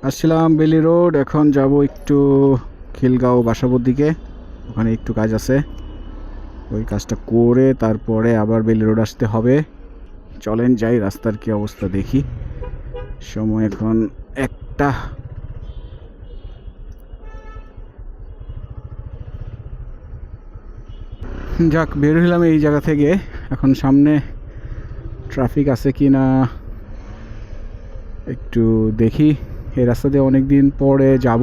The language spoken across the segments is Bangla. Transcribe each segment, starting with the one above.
আসছিলাম বেলি রোড, এখন যাব একটু খিলগাঁও বাসাবোর দিকে। ওখানে একটু কাজ আছে, ওই কাজটা করে তারপরে আবার বেলি রোড আসতে হবে। চলেন যাই, রাস্তার কি অবস্থা দেখি। সময় এখন 1টা। যাক, বের হইলাম এই জায়গা থেকে। এখন সামনে ট্রাফিক আছে কি না একটু দেখি। এই রাস্তা দিয়ে অনেক দিন পরে যাব,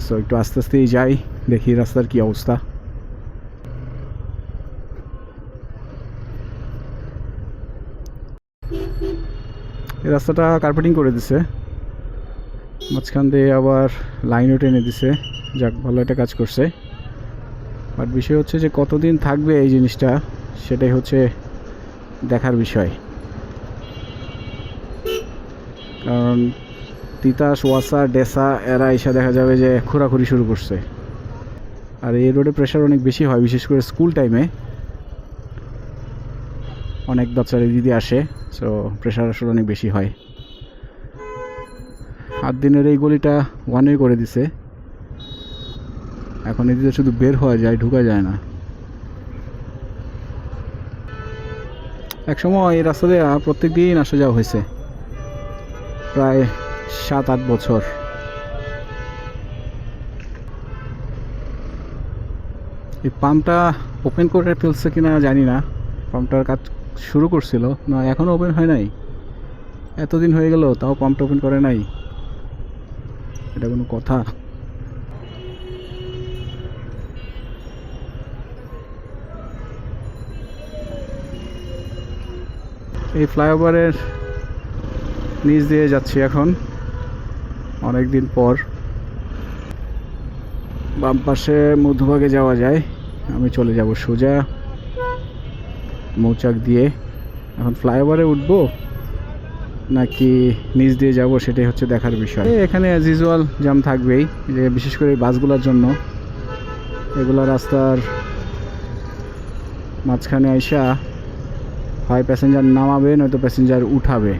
সো একটু আস্তে আস্তেই যাই, দেখি রাস্তার কি অবস্থা। এই রাস্তাটা কার্পেটিং করে দিছে, মাঝখান দিয়ে আবার লাইনও টেনে দিছে। যাক, ভালো একটা কাজ করছে। বাট বিষয় হচ্ছে যে কতদিন থাকবে এই জিনিসটা, সেটাই হচ্ছে দেখার বিষয়। কারণ তিতাস, ওয়াসা, ডেসা এরা এসে দেখা যাবে যে খোরাখুরি শুরু করছে। আর এই রোডে প্রেশার অনেক বেশি হয়, বিশেষ করে স্কুল টাইমে অনেক বাচ্চারা দিদি আসে, সো প্রেশার আসলে অনেক বেশি হয়। 8 দিনের এই গলিটা ওয়ানে করে দিছে, এখন এদিকে শুধু বের হওয়া যায়, ঢুকা যায় না। একসময় এই রাস্তা দিয়ে প্রত্যেক দিন আসা যাওয়া হয়েছে, প্রায় 7-8 বছর। এই পাম্পটা ওপেন করে ফেলছে কিনা জানি না। পাম্পটার কাজ শুরু করছিল না, এখনও ওপেন হয় নাই। এতদিন হয়ে গেল তাও পাম্পটা ওপেন করে নাই, এটা কোনো কথা? এই ফ্লাইওভারের নিচ দিয়ে যাচ্ছি এখন অনেক দিন পর। বাম পাশে মধ্যভাগে যাওয়া যায়, আমি চলে যাব সোজা মৌচাক দিয়ে। এখন ফ্লাইওভারে উঠবো নাকি নিচ দিয়ে যাব, সেটাই হচ্ছে দেখার বিষয়। এখানে অ্যাজ ইউজুয়াল জ্যাম থাকবেই, যে বিশেষ করে বাসগুলোর জন্য। এগুলো রাস্তার মাঝখানে আইসা হয় প্যাসেঞ্জার নামাবে, নয়তো প্যাসেঞ্জার উঠাবে,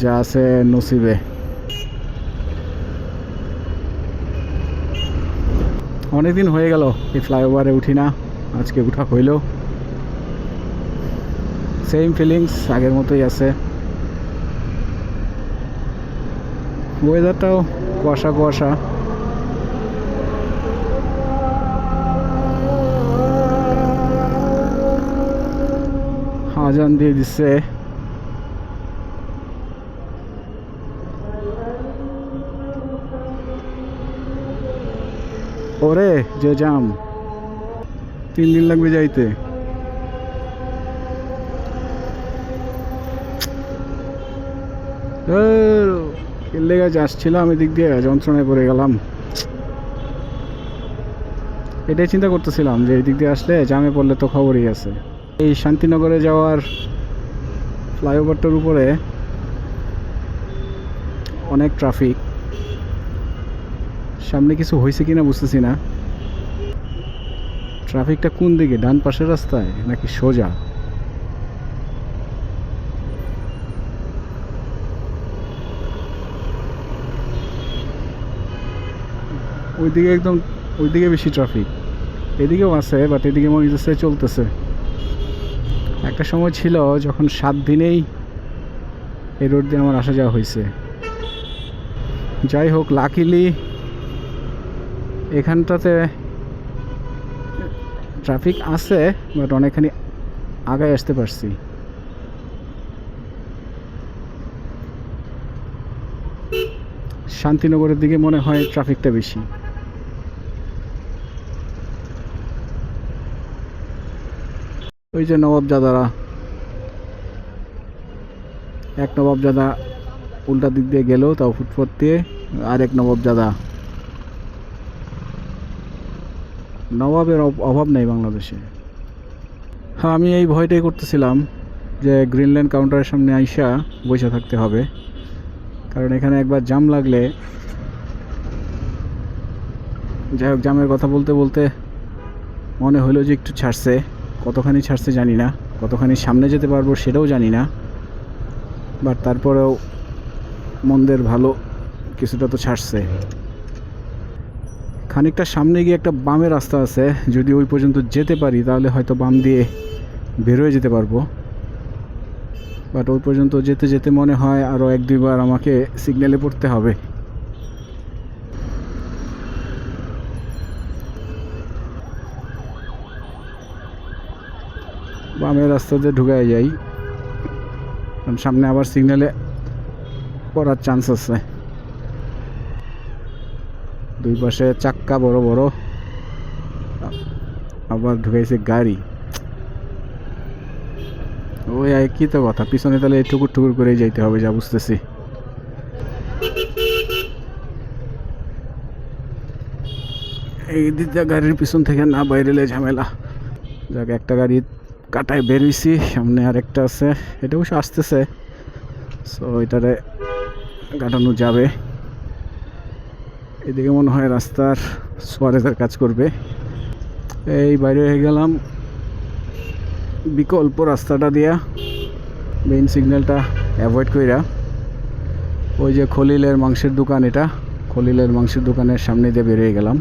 যা আছে নসিবে। অনেকদিন হয়ে গেল এই ফ্লাইওভারে উঠি না, আজকে উঠা হইল। সেম ফিলিংস আগের মতোই আছে। ওয়েদারটাও কুয়াশা কুয়াশা। আজান দিয়ে দিচ্ছে। ওরে যে জাম, 3 দিন লাগবে যাইতে। কেলে গাছ আসছিলাম এদিক দিয়ে, যন্ত্রণায় পড়ে গেলাম। এটাই চিন্তা করতেছিলাম যে এই দিক দিয়ে আসলে জামে পড়লে তো খবরই আছে। এই শান্তিনগরে যাওয়ার ফ্লাইওভারটার উপরে অনেক ট্রাফিক। সামনে কিছু হয়েছে কিনা বুঝতেছি না। ট্রাফিকটা কোন দিকে, ডান পাশের রাস্তায় নাকি সোজা? ওইদিকে একদম, ওইদিকে বেশি ট্রাফিক। এদিকেও আছে, বাট এদিকে মনে হচ্ছে চলতেছে। একটা সময় ছিল যখন 7 দিনেই এই রোড দিয়ে আমার আসা যাওয়া হয়েছে। যাই হোক, লাকিলি এখানটাতে ট্রাফিক আছে, বাট অনেকখানি আগায় আসতে পারছি। শান্তিনগরের দিকে মনে হয় ট্রাফিকটা বেশি। ওই যে নবাবজাদারা, এক নবাবজাদা উল্টা দিক দিয়ে গেলেও তাও ফুটপাত দিয়ে, আরেক নবাবজাদা। নবাবের অভাব নেই বাংলাদেশে। হ্যাঁ, আমি এই ভয়টাই করতেছিলাম যে গ্রিনল্যান্ড কাউন্টারের সামনে আইসা বসে থাকতে হবে, কারণ এখানে একবার জাম লাগলে। যাই হোক, জামের কথা বলতে বলতে মনে হলো যে একটু ছাড়ছে, কতখানি ছাড়ছে জানি না, কতখানি সামনে যেতে পারবো সেটাও জানি না, বাট তারপরেও মন্দের ভালো কিছুটা তো ছাড়ছে। খানিকটা সামনে গিয়ে একটা বামের রাস্তা আছে, যদি ওই পর্যন্ত যেতে পারি তাহলে হয়তো বাম দিয়ে বের হয়ে যেতে পারবো, বাট ওই পর্যন্ত যেতে যেতে মনে হয় আরও 1-2 বার আমাকে সিগন্যালে পড়তে হবে। বামের রাস্তাতে ঢুকায় যাই, কারণ সামনে আবার সিগন্যালে পড়ার চান্স আছে। দুই পাশে চাক্কা বড় বড়, আবার ঢুকাইছে গাড়ি। ওই একই তো কথা, পিছনে তাহলে ঠুকুর ঠুকুর করে যাইতে হবে যা বুঝতেছি। এই দিকটা গাড়ির পিছন থেকে না বাইরেলে ঝামেলা। যাক, একটা গাড়ি কাটায় বেরিয়েছি, সামনে আরেকটা আছে, এটা অবশ্য আসতেছে, সো এটারে কাটানো যাবে। এদিকে মনে হয় রাস্তার সোয়ারেজের কাজ করবে। এই বাইরে হয়ে গেলাম বিকল্প রাস্তাটা দিয়া, মেইন সিগন্যালটা অ্যাভয়েড কইরা। ওই যে খলিলের মাংসের দোকান, এটা খলিলের মাংসের দোকানের সামনে দিয়ে বেরিয়ে গেলাম।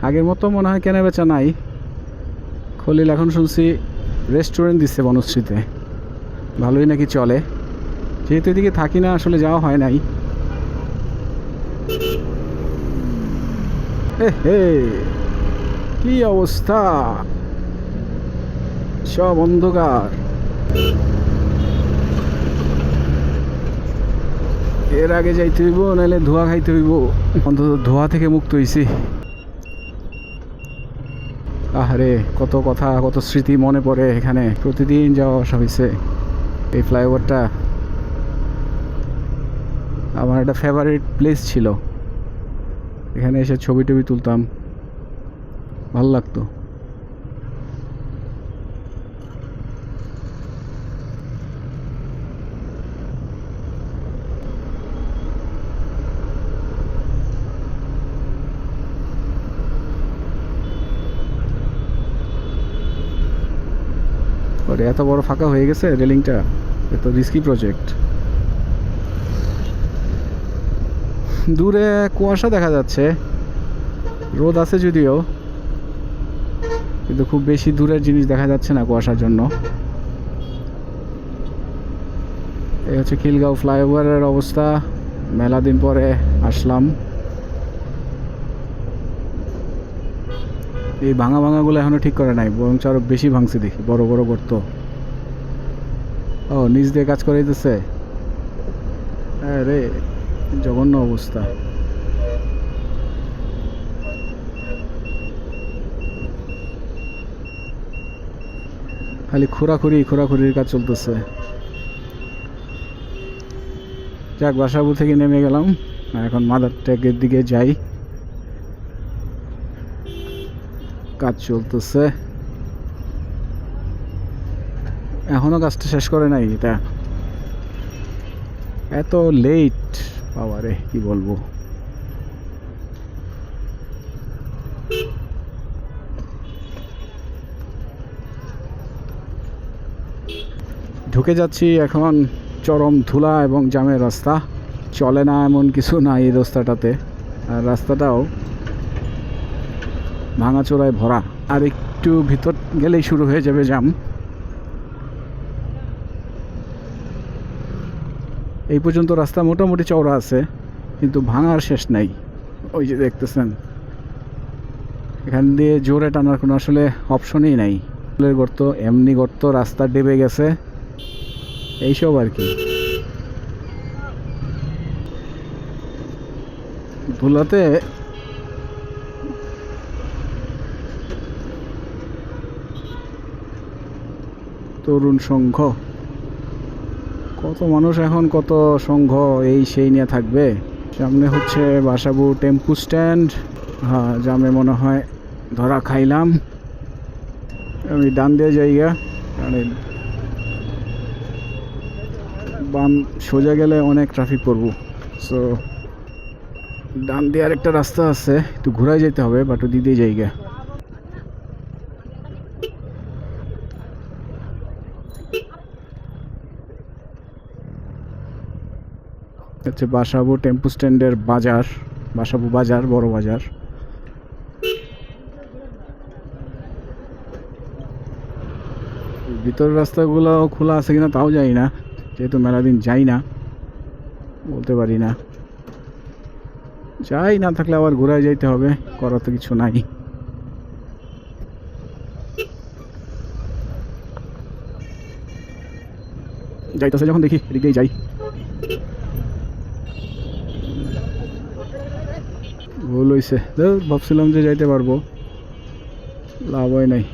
আগের মতো মনে হয় কেনা বেচা নাই। খলিল এখন শুনছি রেস্টুরেন্ট দিচ্ছে বনশ্রীতে, ভালোই নাকি চলে। যেহেতু এদিকে থাকি না, আসলে যাওয়া হয় নাই। হে কি অবস্থা, সব অন্ধকার। এর আগে যাইতে হইব, নাহলে ধোঁয়া খাইতে হইব। অন্তত ধোঁয়া থেকে মুক্ত হইছি। আহারে, কত কথা, কত স্মৃতি মনে পড়ে এখানে। প্রতিদিন যাওয়া আসা হয়েছে। এই ফ্লাইওভারটা আমার একটা ফেভারিট প্লেস ছিল, এখানে এসে ছবি টবি তুলতাম, ভালো লাগতো। এত বড় ফাঁকা হয়ে গেছে রেলিংটা, এত রিস্কি প্রজেক্ট। দূরে কুয়াশা দেখা যাচ্ছে, রোদ আছে যদিও, কিন্তু খুব বেশি দূরের জিনিস দেখা যাচ্ছে না কুয়াশার জন্য। এই হচ্ছে খিলগাঁও ফ্লাইওভারের অবস্থা। মেলা দিন পরে আসলাম। এই ভাঙাগুলো এখনো ঠিক করে নাই, বরং আরো বেশি ভাঙছে দেখি, বড় বড় গর্ত। ও, নিচ দিয়ে কাজ করে দিতেছে। আরে জঘন্য অবস্থা। খালি খোরাখুরির কাজ চলতেছে। যাক, বাসাবু থেকে নেমে গেলাম, এখন মাদার ট্যাগের দিকে যাই। কাজ চলতেছে, এখনো কাজটা শেষ করে নাই। এটা এত লেট, বাবারে কি বলবো। ঢুকে যাচ্ছি এখন চরম ধুলা এবং জামের রাস্তা। চলে না এমন কিছু না এই রাস্তাটাতে, আর রাস্তাটাও ভাঙাচোরায় ভরা। আর একটু ভিতর গেলেই শুরু হয়ে যাবে জাম। এই পর্যন্ত রাস্তা মোটামুটি চওড়া আছে, কিন্তু ভাঙার শেষ নাই। ওই যে দেখতেছেন, এখান দিয়ে জোরে টানার কোনো আসলে অপশনই নাই। গর্ত, এমনি গর্ত, রাস্তা ডেবে গেছে, এইসব আর কি। ধুলাতে তরুণ সংঘ, কত মানুষ এখন, কত সংঘ এই সেই নিয়ে থাকবে। সামনে হচ্ছে বাসাবু টেম্পু স্ট্যান্ড। হ্যাঁ, জামে মনে হয় ধরা খাইলাম। আমি ডান দিয়ে জায়গা, কারণ বাম সোজা গেলে অনেক ট্রাফিক পড়বো। সো ডান দিয়ে আরেকটা রাস্তা আছে, একটু ঘুরাই যেতে হবে, বাট ওদিক দিয়ে জায়গা। হচ্ছে বাসাবো টেম্পু স্ট্যান্ডের বাজার, বাসাবো বাজার, বড় বাজার। ভিতর রাস্তাগুলো খোলা আছে কিনা তাও জানি না, যেহেতু মেলা দিন যাই না, বলতে পারি না। যাই না থাকলে আবার ঘুরায় যাইতে হবে, করার তো কিছু নাই। যাইতেছে যখন দেখি এদিক দিয়ে যাই। ভুল হয়েছে, ভাবছিলাম যে যাইতে পারবো, লাভ হয় নাই।